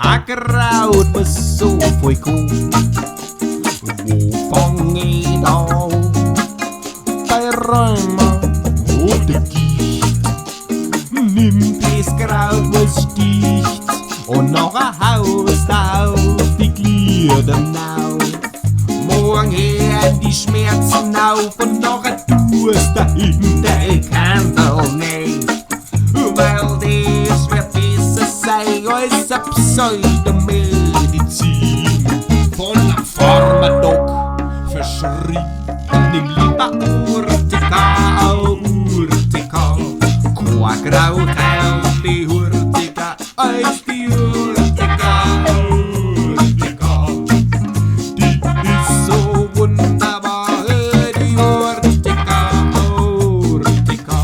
Ackerkraut was so voll cool. Wo fang ich da an? Bei Rheuma oder Gicht. Nimm das Kraut, was sticht, und nachher haust auf die Glieder auf. Morgen hören die Schmerzen auf und nachher tust dahinter ich kann doch nicht. Weil das wird besser sein als eine Pseudomedizin von einem Pharmadoc verschrieben. Nimm lieber Urtica, Urtica. Kein Kraut auf die Urtica als die Urtica, Urtica. Die ist so wunderbar, die Urtica, Urtica.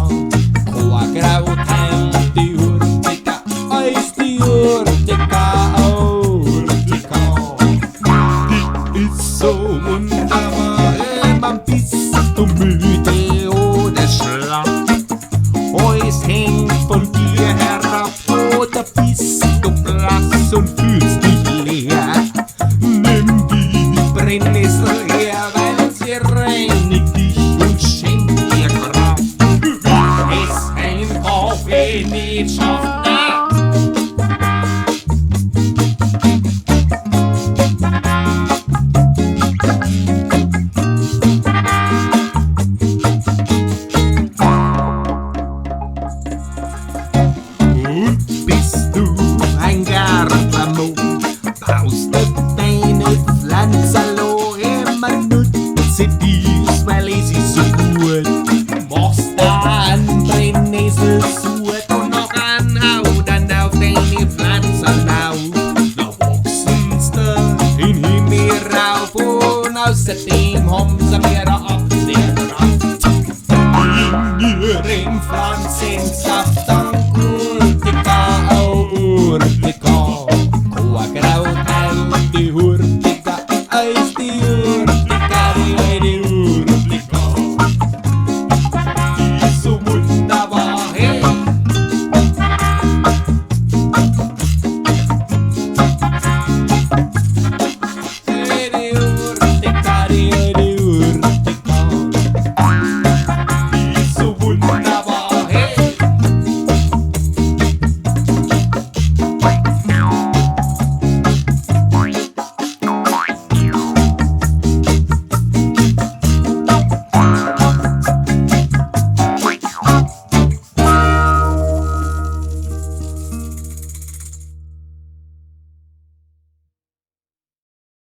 Kein Kraut auf die Urtica als die Urtica, Urtica. Die ist so wunderbar, man bist du müde oder schlapp. Alles hängt von dir herab, oder bist du blass und fühlst dich leer. Nimm die Brennnessel her, weil sie reinigt dich und schenkt dir Kraft. Es ein Kaffee nicht schafft, und bist du ein Gartlermo,